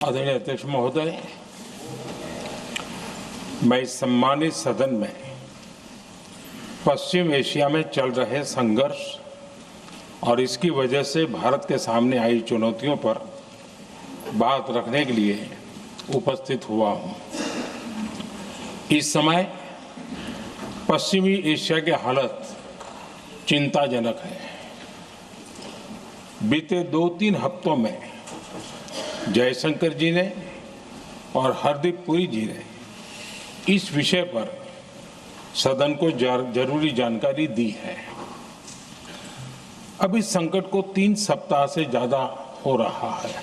आदरणीय अध्यक्ष महोदय, मैं इस सम्मानित सदन में पश्चिम एशिया में चल रहे संघर्ष और इसकी वजह से भारत के सामने आई चुनौतियों पर बात रखने के लिए उपस्थित हुआ हूं। इस समय पश्चिमी एशिया की हालत चिंताजनक है। बीते 2-3 हफ्तों में जयशंकर जी ने और हरदीप पुरी जी ने इस विषय पर सदन को जरूरी जानकारी दी है। अब इस संकट को 3 सप्ताह से ज्यादा हो रहा है।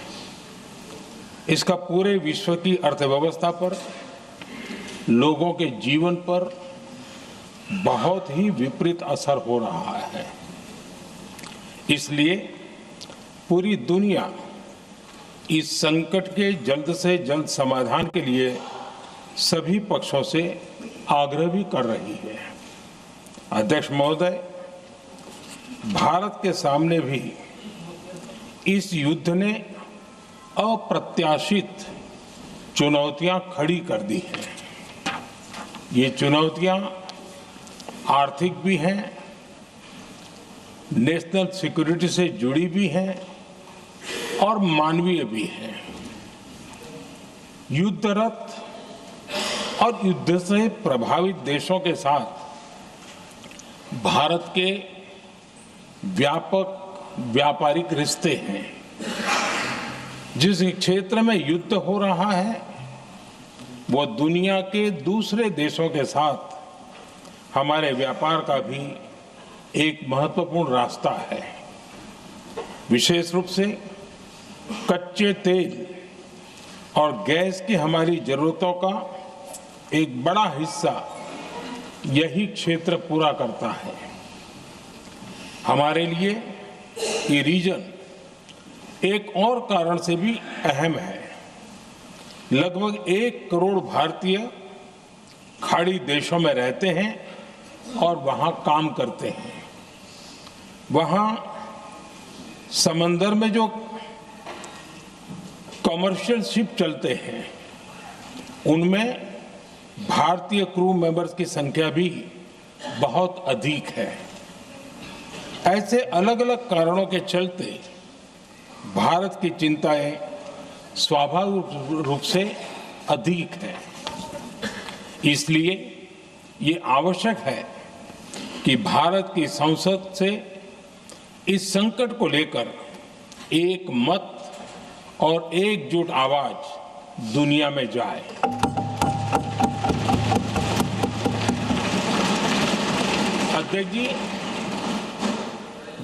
इसका पूरे विश्व की अर्थव्यवस्था पर, लोगों के जीवन पर बहुत ही विपरीत असर हो रहा है। इसलिए पूरी दुनिया इस संकट के जल्द से जल्द समाधान के लिए सभी पक्षों से आग्रह भी कर रही है। अध्यक्ष महोदय, भारत के सामने भी इस युद्ध ने अप्रत्याशित चुनौतियां खड़ी कर दी हैं। ये चुनौतियां आर्थिक भी हैं, नेशनल सिक्योरिटी से जुड़ी भी हैं और मानवीय भी है। युद्धरत और युद्ध से प्रभावित देशों के साथ भारत के व्यापक व्यापारिक रिश्ते हैं। जिस क्षेत्र में युद्ध हो रहा है वो दुनिया के दूसरे देशों के साथ हमारे व्यापार का भी एक महत्वपूर्ण रास्ता है। विशेष रूप से कच्चे तेल और गैस की हमारी जरूरतों का एक बड़ा हिस्सा यही क्षेत्र पूरा करता है। हमारे लिए ये रीजन एक और कारण से भी अहम है। लगभग 1 करोड़ भारतीय खाड़ी देशों में रहते हैं और वहां काम करते हैं। वहां समंदर में जो कमर्शियल शिप चलते हैं उनमें भारतीय क्रू मेंबर्स की संख्या भी बहुत अधिक है। ऐसे अलग अलग कारणों के चलते भारत की चिंताएं स्वाभाविक रूप से अधिक है। इसलिए ये आवश्यक है कि भारत की संसद से इस संकट को लेकर एक मत और एकजुट आवाज दुनिया में जाए। अध्यक्ष जी,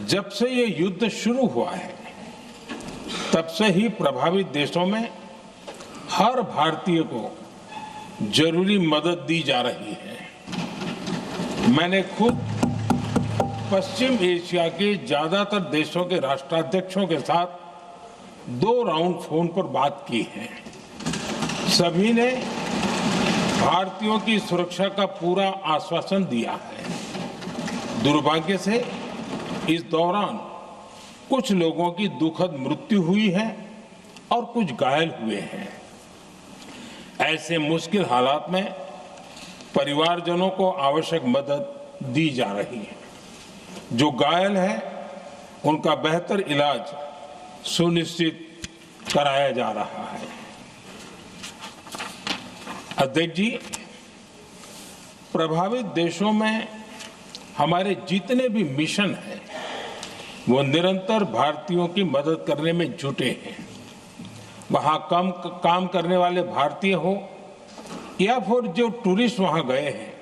जब से ये युद्ध शुरू हुआ है तब से ही प्रभावित देशों में हर भारतीय को जरूरी मदद दी जा रही है। मैंने खुद पश्चिम एशिया के ज्यादातर देशों के राष्ट्राध्यक्षों के साथ 2 राउंड फोन पर बात की है। सभी ने भारतीयों की सुरक्षा का पूरा आश्वासन दिया है। दुर्भाग्य से इस दौरान कुछ लोगों की दुखद मृत्यु हुई है और कुछ घायल हुए हैं। ऐसे मुश्किल हालात में परिवारजनों को आवश्यक मदद दी जा रही है। जो घायल है उनका बेहतर इलाज सुनिश्चित कराया जा रहा है। अध्यक्ष जी, प्रभावित देशों में हमारे जितने भी मिशन हैं वो निरंतर भारतीयों की मदद करने में जुटे हैं। वहां काम करने वाले भारतीय हो या फिर जो टूरिस्ट वहां गए हैं,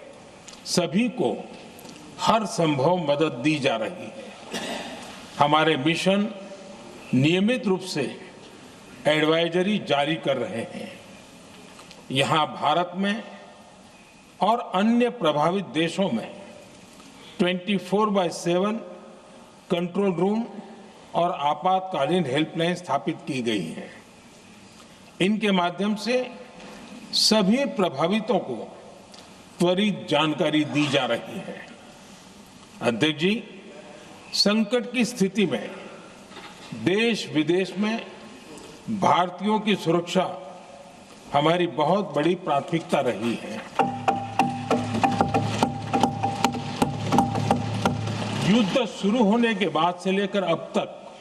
सभी को हर संभव मदद दी जा रही है। हमारे मिशन नियमित रूप से एडवाइजरी जारी कर रहे हैं। यहां भारत में और अन्य प्रभावित देशों में 24/7 कंट्रोल रूम और आपातकालीन हेल्पलाइन स्थापित की गई है। इनके माध्यम से सभी प्रभावितों को त्वरित जानकारी दी जा रही है। अध्यक्ष जी, संकट की स्थिति में देश विदेश में भारतीयों की सुरक्षा हमारी बहुत बड़ी प्राथमिकता रही है। युद्ध शुरू होने के बाद से लेकर अब तक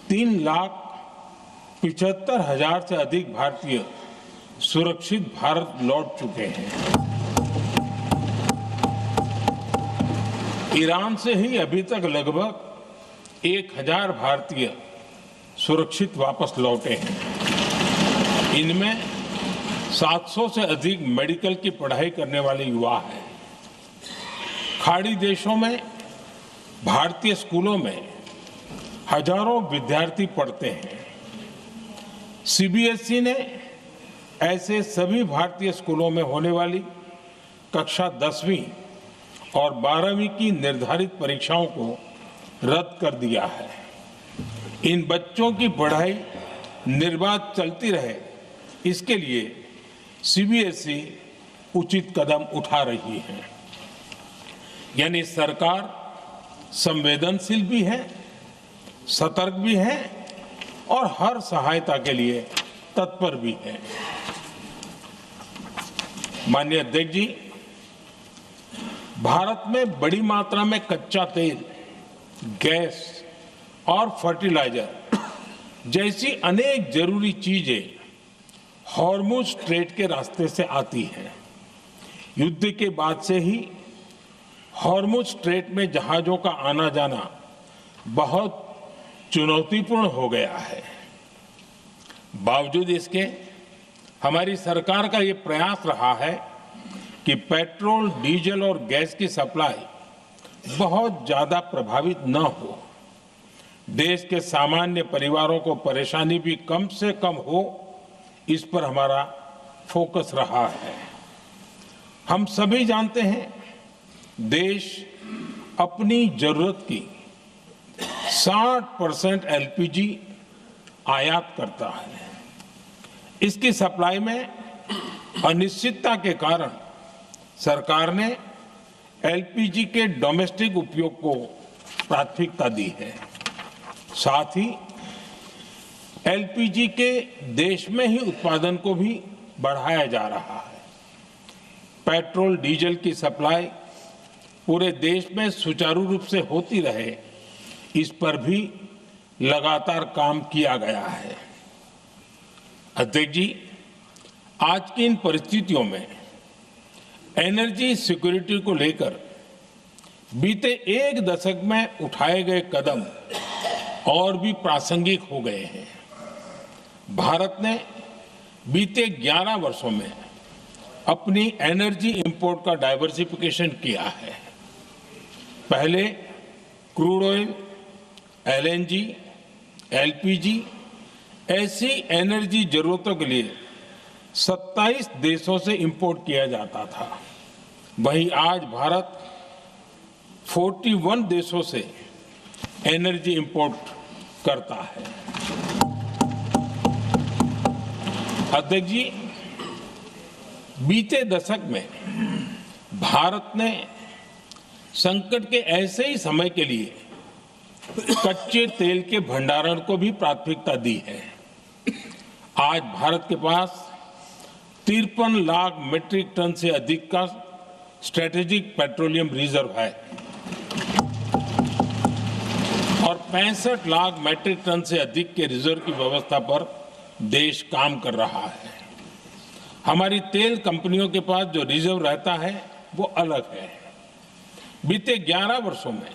3,75,000 से अधिक भारतीय सुरक्षित भारत लौट चुके हैं। ईरान से ही अभी तक लगभग 1,000 भारतीय सुरक्षित वापस लौटे हैं। इनमें 700 से अधिक मेडिकल की पढ़ाई करने वाले युवा हैं। खाड़ी देशों में भारतीय स्कूलों में हजारों विद्यार्थी पढ़ते हैं। सीबीएसई ने ऐसे सभी भारतीय स्कूलों में होने वाली कक्षा 10वीं और 12वीं की निर्धारित परीक्षाओं को रद्द कर दिया है। इन बच्चों की पढ़ाई निर्बाध चलती रहे, इसके लिए सीबीएसई उचित कदम उठा रही है। यानी सरकार संवेदनशील भी है, सतर्क भी है और हर सहायता के लिए तत्पर भी है। माननीय अध्यक्ष जी, भारत में बड़ी मात्रा में कच्चा तेल, गैस और फर्टिलाइजर जैसी अनेक जरूरी चीजें हॉर्मुज स्ट्रेट के रास्ते से आती हैं। युद्ध के बाद से ही हॉर्मुज स्ट्रेट में जहाजों का आना जाना बहुत चुनौतीपूर्ण हो गया है। बावजूद इसके हमारी सरकार का ये प्रयास रहा है कि पेट्रोल, डीजल और गैस की सप्लाई बहुत ज्यादा प्रभावित न हो। देश के सामान्य परिवारों को परेशानी भी कम से कम हो, इस पर हमारा फोकस रहा है। हम सभी जानते हैं, देश अपनी जरूरत की 60% एलपीजी आयात करता है। इसकी सप्लाई में अनिश्चितता के कारण सरकार ने एलपीजी के डोमेस्टिक उपयोग को प्राथमिकता दी है। साथ ही एलपीजी के देश में ही उत्पादन को भी बढ़ाया जा रहा है। पेट्रोल, डीजल की सप्लाई पूरे देश में सुचारू रूप से होती रहे, इस पर भी लगातार काम किया गया है। अध्यक्ष जी, आज की इन परिस्थितियों में एनर्जी सिक्योरिटी को लेकर बीते एक दशक में उठाए गए कदम और भी प्रासंगिक हो गए हैं। भारत ने बीते 11 वर्षों में अपनी एनर्जी इंपोर्ट का डाइवर्सिफिकेशन किया है। पहले क्रूड ऑयल, एलएनजी, एलपीजी ऐसी एनर्जी जरूरतों के लिए 27 देशों से इंपोर्ट किया जाता था। वहीं आज भारत 41 देशों से एनर्जी इंपोर्ट करता है। अध्यक्ष जी, बीते दशक में भारत ने संकट के ऐसे ही समय के लिए कच्चे तेल के भंडारण को भी प्राथमिकता दी है। आज भारत के पास 53 लाख मीट्रिक टन से अधिक का स्ट्रेटेजिक पेट्रोलियम रिजर्व है और 65 लाख मीट्रिक टन से अधिक के रिजर्व की व्यवस्था पर देश काम कर रहा है। हमारी तेल कंपनियों के पास जो रिजर्व रहता है वो अलग है। बीते 11 वर्षों में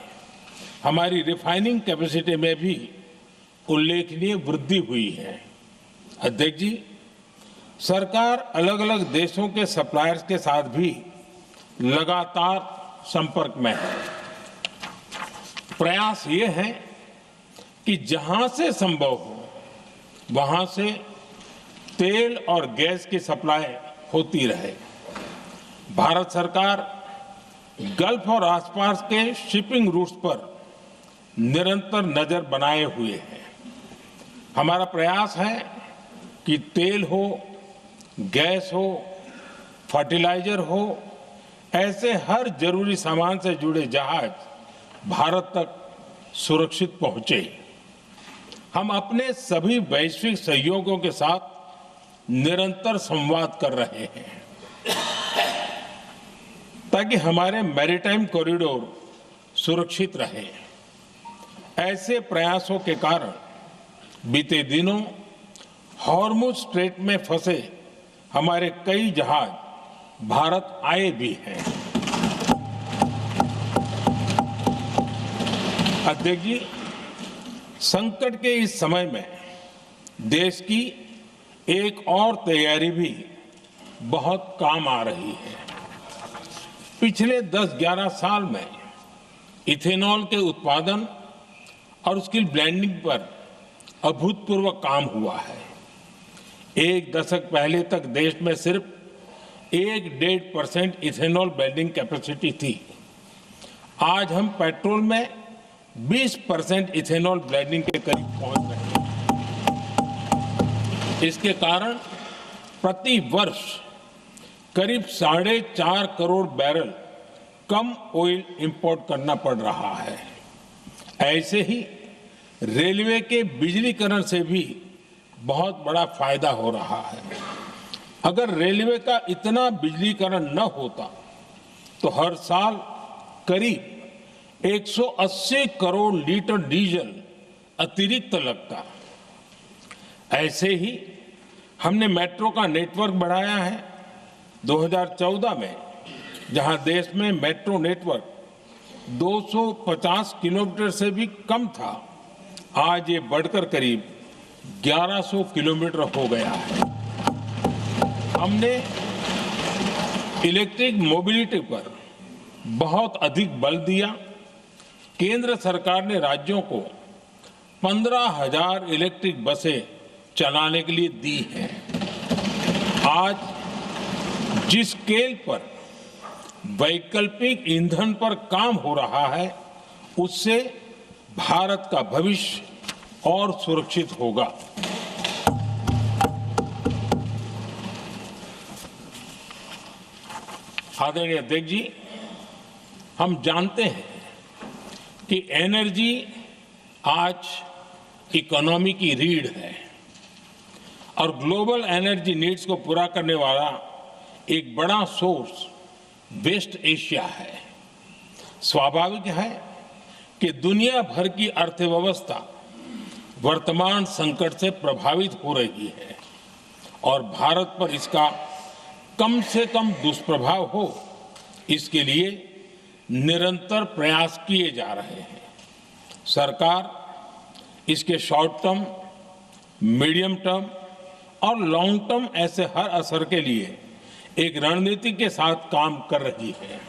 हमारी रिफाइनिंग कैपेसिटी में भी उल्लेखनीय वृद्धि हुई है। अध्यक्ष जी, सरकार अलग अलग देशों के सप्लायर्स के साथ भी लगातार संपर्क में है। प्रयास ये है कि जहां से संभव हो वहां से तेल और गैस की सप्लाई होती रहे। भारत सरकार गल्फ और आसपास के शिपिंग रूट्स पर निरंतर नजर बनाए हुए है। हमारा प्रयास है कि तेल हो, गैस हो, फर्टिलाइजर हो, ऐसे हर जरूरी सामान से जुड़े जहाज भारत तक सुरक्षित पहुंचे। हम अपने सभी वैश्विक सहयोगियों के साथ निरंतर संवाद कर रहे हैं ताकि हमारे मैरीटाइम कॉरिडोर सुरक्षित रहे। ऐसे प्रयासों के कारण बीते दिनों हॉर्मुज स्ट्रेट में फंसे हमारे कई जहाज भारत आए भी हैं। अध्यक्ष जी, संकट के इस समय में देश की एक और तैयारी भी बहुत काम आ रही है। पिछले 10-11 साल में इथेनॉल के उत्पादन और उसकी ब्लेंडिंग पर अभूतपूर्व काम हुआ है। एक दशक पहले तक देश में सिर्फ 1-1.5% इथेनॉल ब्लेंडिंग कैपेसिटी थी। आज हम पेट्रोल में 20% इथेनॉल ब्लेंडिंग के करीब पहुंच रहे हैं। इसके कारण प्रति वर्ष करीब 4.5 करोड़ बैरल कम ऑयल इंपोर्ट करना पड़ रहा है। ऐसे ही रेलवे के बिजलीकरण से भी बहुत बड़ा फायदा हो रहा है। अगर रेलवे का इतना बिजलीकरण न होता तो हर साल करीब 180 करोड़ लीटर डीजल अतिरिक्त लगता। ऐसे ही हमने मेट्रो का नेटवर्क बढ़ाया है। 2014 में जहां देश में मेट्रो नेटवर्क 250 किलोमीटर से भी कम था, आज ये बढ़कर करीब 1100 किलोमीटर हो गया है। हमने इलेक्ट्रिक मोबिलिटी पर बहुत अधिक बल दिया। केंद्र सरकार ने राज्यों को 15,000 इलेक्ट्रिक बसें चलाने के लिए दी हैं। आज जिस स्केल पर वैकल्पिक ईंधन पर काम हो रहा है, उससे भारत का भविष्य और सुरक्षित होगा। आदरणीय अध्यक्ष जी, हम जानते हैं कि एनर्जी आज इकोनॉमी की रीढ़ है और ग्लोबल एनर्जी नीड्स को पूरा करने वाला एक बड़ा सोर्स वेस्ट एशिया है। स्वाभाविक है कि दुनिया भर की अर्थव्यवस्था वर्तमान संकट से प्रभावित हो रही है और भारत पर इसका कम से कम दुष्प्रभाव हो, इसके लिए निरंतर प्रयास किए जा रहे हैं। सरकार इसके शॉर्ट टर्म, मीडियम टर्म और लॉन्ग टर्म ऐसे हर असर के लिए एक रणनीति के साथ काम कर रही है।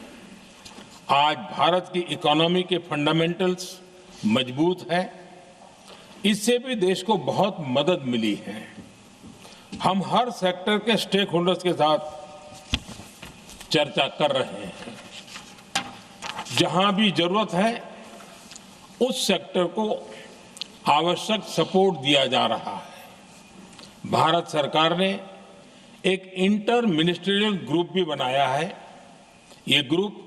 आज भारत की इकोनॉमी के फंडामेंटल्स मजबूत है। इससे भी देश को बहुत मदद मिली है। हम हर सेक्टर के स्टेक होल्डर्स के साथ चर्चा कर रहे हैं। जहां भी जरूरत है उस सेक्टर को आवश्यक सपोर्ट दिया जा रहा है। भारत सरकार ने एक इंटर मिनिस्ट्रियल ग्रुप भी बनाया है। ये ग्रुप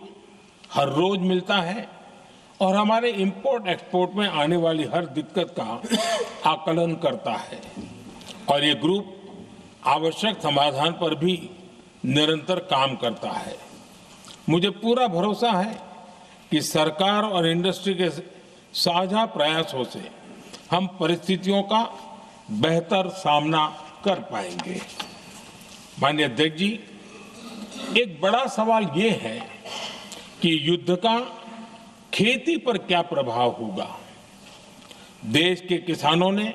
हर रोज मिलता है और हमारे इंपोर्ट एक्सपोर्ट में आने वाली हर दिक्कत का आकलन करता है और ये ग्रुप आवश्यक समाधान पर भी निरंतर काम करता है। मुझे पूरा भरोसा है कि सरकार और इंडस्ट्री के साझा प्रयासों से हम परिस्थितियों का बेहतर सामना कर पाएंगे। माननीय अध्यक्ष जी, एक बड़ा सवाल ये है कि युद्ध का खेती पर क्या प्रभाव होगा। देश के किसानों ने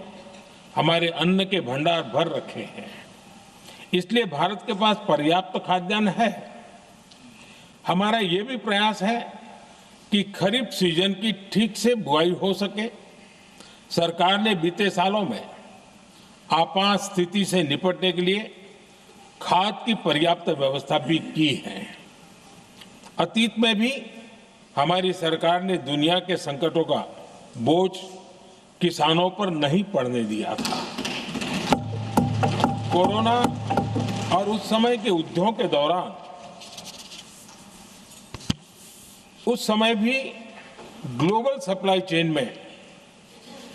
हमारे अन्न के भंडार भर रखे हैं, इसलिए भारत के पास पर्याप्त खाद्यान्न है। हमारा ये भी प्रयास है कि खरीफ सीजन की ठीक से बुआई हो सके। सरकार ने बीते सालों में आपात स्थिति से निपटने के लिए खाद की पर्याप्त व्यवस्था भी की है। अतीत में भी हमारी सरकार ने दुनिया के संकटों का बोझ किसानों पर नहीं पड़ने दिया था। कोरोना और उस समय के युद्धों के दौरान उस समय भी ग्लोबल सप्लाई चेन में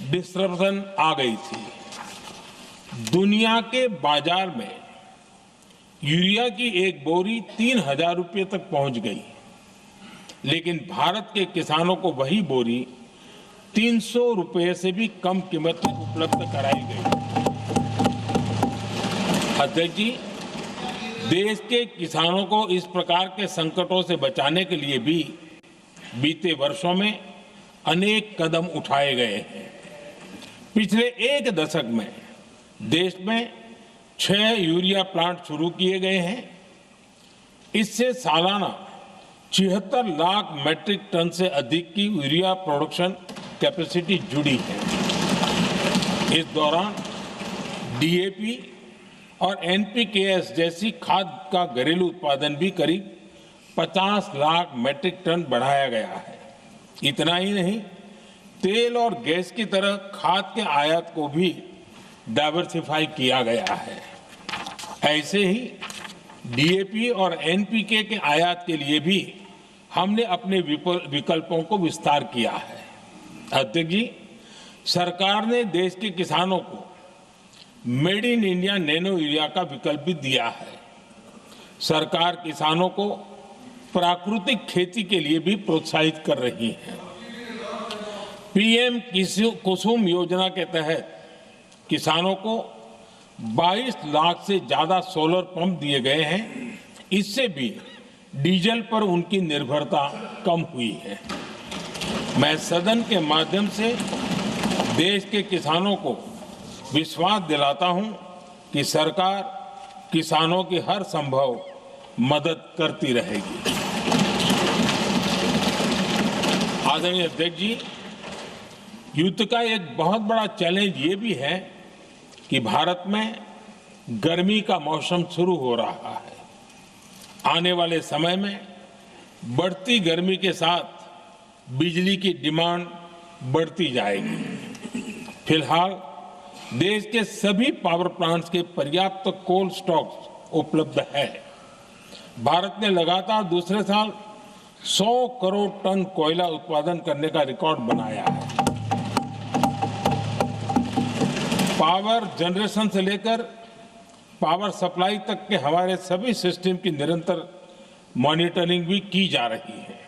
डिस्ट्रप्शन आ गई थी। दुनिया के बाजार में यूरिया की एक बोरी 3,000 रुपये तक पहुंच गई, लेकिन भारत के किसानों को वही बोरी 300 रुपये से भी कम कीमत में उपलब्ध कराई गई। अध्यक्ष जी, देश के किसानों को इस प्रकार के संकटों से बचाने के लिए भी बीते वर्षों में अनेक कदम उठाए गए हैं। पिछले एक दशक में देश में 6 यूरिया प्लांट शुरू किए गए हैं। इससे सालाना 76 लाख मैट्रिक टन से अधिक की यूरिया प्रोडक्शन कैपेसिटी जुड़ी है। इस दौरान डीएपी और एनपीकेएस जैसी खाद का घरेलू उत्पादन भी करीब 50 लाख मैट्रिक टन बढ़ाया गया है। इतना ही नहीं, तेल और गैस की तरह खाद के आयात को भी डाइवर्सिफाई किया गया है। ऐसे ही डीएपी और एनपीके के आयात के लिए भी हमने अपने विकल्पों को विस्तार किया है। अध्यक्ष जी, सरकार ने देश के किसानों को made in India nano urea का विकल्प भी दिया है। सरकार किसानों को प्राकृतिक खेती के लिए भी प्रोत्साहित कर रही है। पीएम कुसुम योजना के तहत किसानों को 22 लाख से ज्यादा सोलर पंप दिए गए हैं। इससे भी डीजल पर उनकी निर्भरता कम हुई है। मैं सदन के माध्यम से देश के किसानों को विश्वास दिलाता हूं कि सरकार किसानों की हर संभव मदद करती रहेगी। आदरणीय अध्यक्ष जी, युद्ध का एक बहुत बड़ा चैलेंज ये भी है कि भारत में गर्मी का मौसम शुरू हो रहा है। आने वाले समय में बढ़ती गर्मी के साथ बिजली की डिमांड बढ़ती जाएगी। फिलहाल देश के सभी पावर प्लांट्स के पर्याप्त कोल स्टॉक्स उपलब्ध है। भारत ने लगातार दूसरे साल 100 करोड़ टन कोयला उत्पादन करने का रिकॉर्ड बनाया है। पावर जनरेशन से लेकर पावर सप्लाई तक के हमारे सभी सिस्टम की निरंतर मॉनिटरिंग भी की जा रही है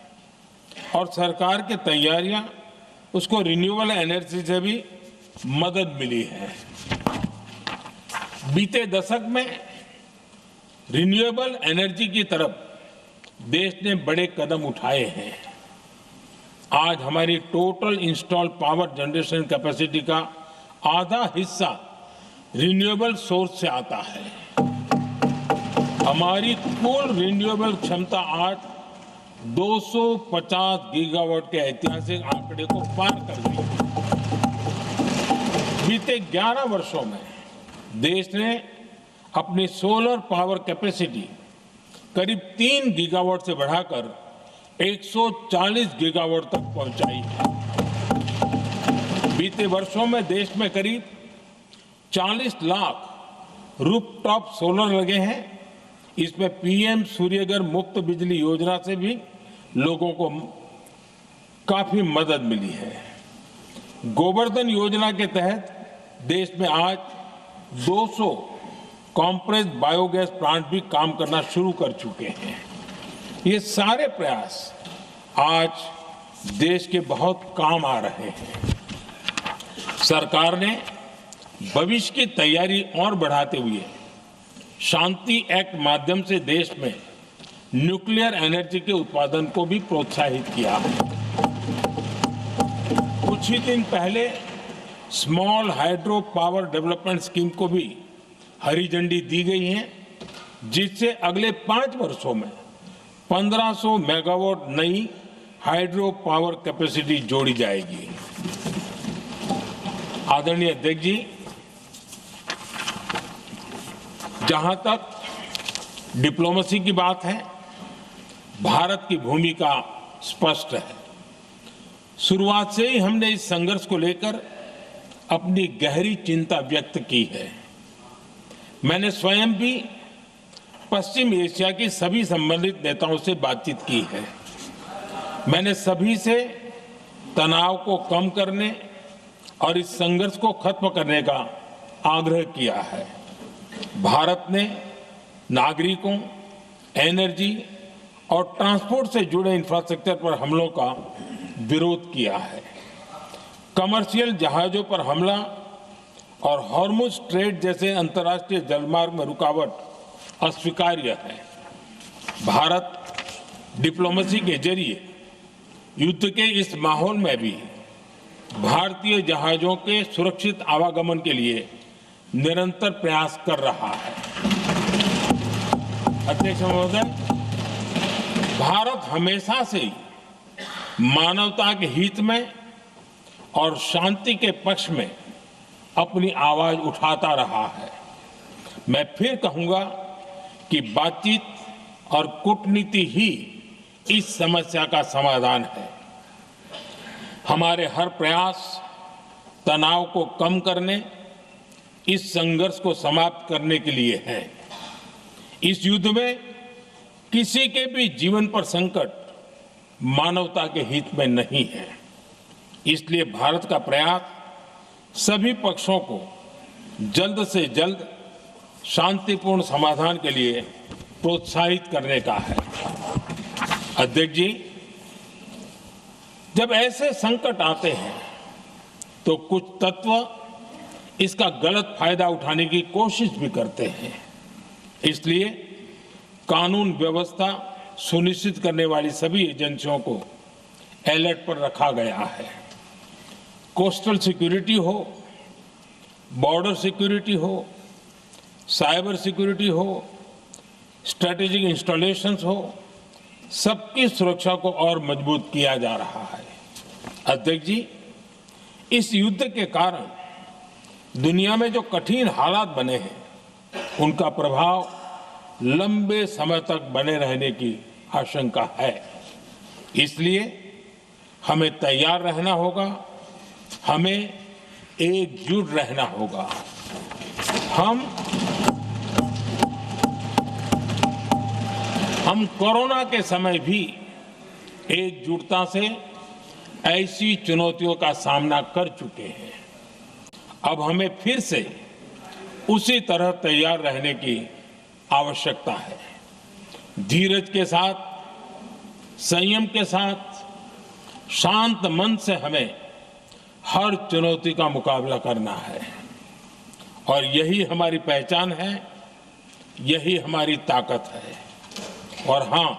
और सरकार की तैयारियां उसको रिन्यूएबल एनर्जी से भी मदद मिली है। बीते दशक में रिन्यूएबल एनर्जी की तरफ देश ने बड़े कदम उठाए हैं। आज हमारी total install power generation capacity का आधा हिस्सा रिन्यूएबल सोर्स से आता है। हमारी कुल रिन्यूएबल क्षमता आज 250 गीगावाट के ऐतिहासिक आंकड़े को पार कर गई है। बीते 11 वर्षों में देश ने अपनी सोलर पावर कैपेसिटी करीब 3 गीगावाट से बढ़ाकर 140 गीगावाट तक पहुंचाई है। बीते वर्षों में देश में करीब 40 लाख रूफटॉप सोलर लगे हैं। इसमें पीएम सूर्यघर मुफ्त बिजली योजना से भी लोगों को काफी मदद मिली है। गोवर्धन योजना के तहत देश में आज 200 कॉम्प्रेस्ड बायोगैस प्लांट भी काम करना शुरू कर चुके हैं। ये सारे प्रयास आज देश के बहुत काम आ रहे हैं। सरकार ने भविष्य की तैयारी और बढ़ाते हुए शांति एक्ट माध्यम से देश में न्यूक्लियर एनर्जी के उत्पादन को भी प्रोत्साहित किया है। कुछ ही दिन पहले small hydro power development scheme को भी हरी झंडी दी गई है, जिससे अगले 5 वर्षों में 1500 मेगावाट नई हाइड्रो पावर कैपेसिटी जोड़ी जाएगी। आदरणीय अध्यक्ष जी, जहां तक डिप्लोमेसी की बात है, भारत की भूमिका स्पष्ट है। शुरुआत से ही हमने इस संघर्ष को लेकर अपनी गहरी चिंता व्यक्त की है। मैंने स्वयं भी पश्चिम एशिया की सभी संबंधित नेताओं से बातचीत की है। मैंने सभी से तनाव को कम करने और इस संघर्ष को खत्म करने का आग्रह किया है। भारत ने नागरिकों, एनर्जी और ट्रांसपोर्ट से जुड़े इंफ्रास्ट्रक्चर पर हमलों का विरोध किया है। कमर्शियल जहाजों पर हमला और हॉर्मुज स्ट्रेट जैसे अंतर्राष्ट्रीय जलमार्ग में रुकावट अस्वीकार्य है। भारत डिप्लोमेसी के जरिए युद्ध के इस माहौल में भी भारतीय जहाजों के सुरक्षित आवागमन के लिए निरंतर प्रयास कर रहा है। अध्यक्ष महोदय, भारत हमेशा से ही मानवता के हित में और शांति के पक्ष में अपनी आवाज उठाता रहा है। मैं फिर कहूंगा कि बातचीत और कूटनीति ही इस समस्या का समाधान है। हमारे हर प्रयास तनाव को कम करने, इस संघर्ष को समाप्त करने के लिए है। इस युद्ध में किसी के भी जीवन पर संकट मानवता के हित में नहीं है। इसलिए भारत का प्रयास सभी पक्षों को जल्द से जल्द शांतिपूर्ण समाधान के लिए प्रोत्साहित करने का है। अध्यक्ष जी, जब ऐसे संकट आते हैं तो कुछ तत्व इसका गलत फायदा उठाने की कोशिश भी करते हैं। इसलिए कानून व्यवस्था सुनिश्चित करने वाली सभी एजेंसियों को अलर्ट पर रखा गया है। कोस्टल सिक्योरिटी हो, बॉर्डर सिक्योरिटी हो, साइबर सिक्योरिटी हो, स्ट्रेटेजिक इंस्टॉलेशंस हो, सबकी सुरक्षा को और मजबूत किया जा रहा है। अध्यक्ष जी, इस युद्ध के कारण दुनिया में जो कठिन हालात बने हैं, उनका प्रभाव लंबे समय तक बने रहने की आशंका है। इसलिए हमें तैयार रहना होगा, हमें एकजुट रहना होगा। हम कोरोना के समय भी एकजुटता से ऐसी चुनौतियों का सामना कर चुके हैं। अब हमें फिर से उसी तरह तैयार रहने की आवश्यकता है। धीरज के साथ, संयम के साथ, शांत मन से हमें हर चुनौती का मुकाबला करना है और यही हमारी पहचान है, यही हमारी ताकत है। और हाँ,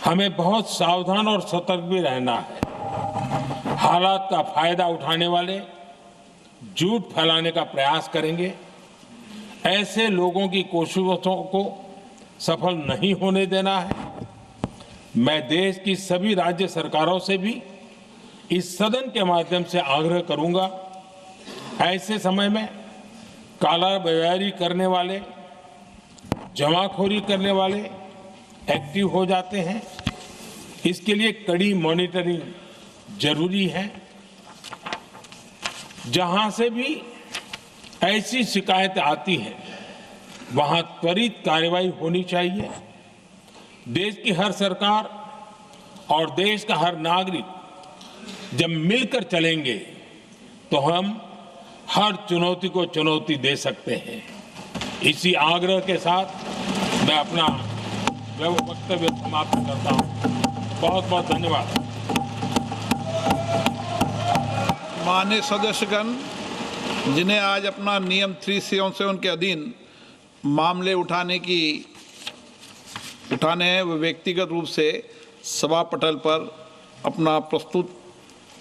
हमें बहुत सावधान और सतर्क भी रहना है। हालात का फायदा उठाने वाले झूठ फैलाने का प्रयास करेंगे, ऐसे लोगों की कोशिशों को सफल नहीं होने देना है। मैं देश की सभी राज्य सरकारों से भी इस सदन के माध्यम से आग्रह करूंगा, ऐसे समय में कालाबाजारी करने वाले, जमाखोरी करने वाले एक्टिव हो जाते हैं। इसके लिए कड़ी मॉनिटरिंग जरूरी है। जहां से भी ऐसी शिकायतें आती हैं, वहां त्वरित कार्रवाई होनी चाहिए। देश की हर सरकार और देश का हर नागरिक जब मिलकर चलेंगे तो हम हर चुनौती को चुनौती दे सकते हैं। इसी आग्रह के साथ मैं अपना वक्तव्य समाप्त करता हूं। बहुत बहुत धन्यवाद। माननीय सदस्यगण, जिन्हें आज अपना नियम 377 के अधीन मामले उठाने हैं, वे व्यक्तिगत रूप से सभा पटल पर अपना प्रस्तुत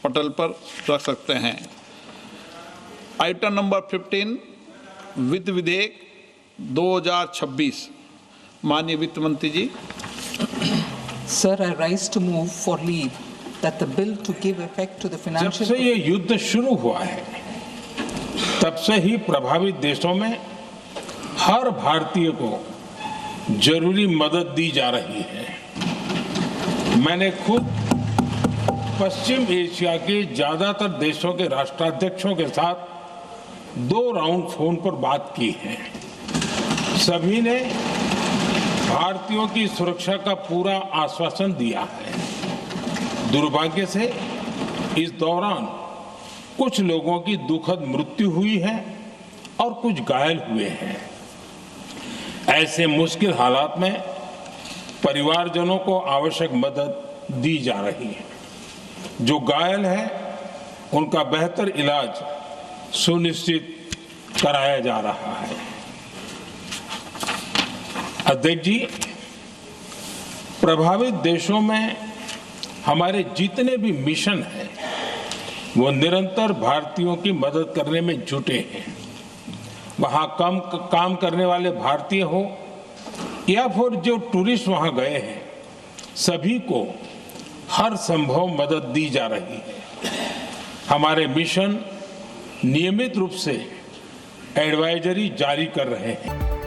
पटल पर रख सकते हैं। आइटम नंबर 15, वित्त विधेयक 2026। माननीय वित्त मंत्री जी। Sir, I rise to move for leave that the bill to give effect to the जब financial... से ये युद्ध शुरू हुआ है, तब से ही प्रभावित देशों में हर भारतीय को जरूरी मदद दी जा रही है। मैंने खुद पश्चिम एशिया के ज्यादातर देशों के राष्ट्राध्यक्षों के साथ 2 राउंड फोन पर बात की है। सभी ने भारतीयों की सुरक्षा का पूरा आश्वासन दिया है। दुर्भाग्य से इस दौरान कुछ लोगों की दुखद मृत्यु हुई है और कुछ घायल हुए हैं। ऐसे मुश्किल हालात में परिवारजनों को आवश्यक मदद दी जा रही है। जो घायल है उनका बेहतर इलाज सुनिश्चित कराया जा रहा है। अध्यक्ष जी, प्रभावित देशों में हमारे जितने भी मिशन हैं वो निरंतर भारतीयों की मदद करने में जुटे हैं। वहाँ काम करने वाले भारतीय हो या फिर जो टूरिस्ट वहाँ गए हैं, सभी को हर संभव मदद दी जा रही है। हमारे मिशन नियमित रूप से एडवाइजरी जारी कर रहे हैं।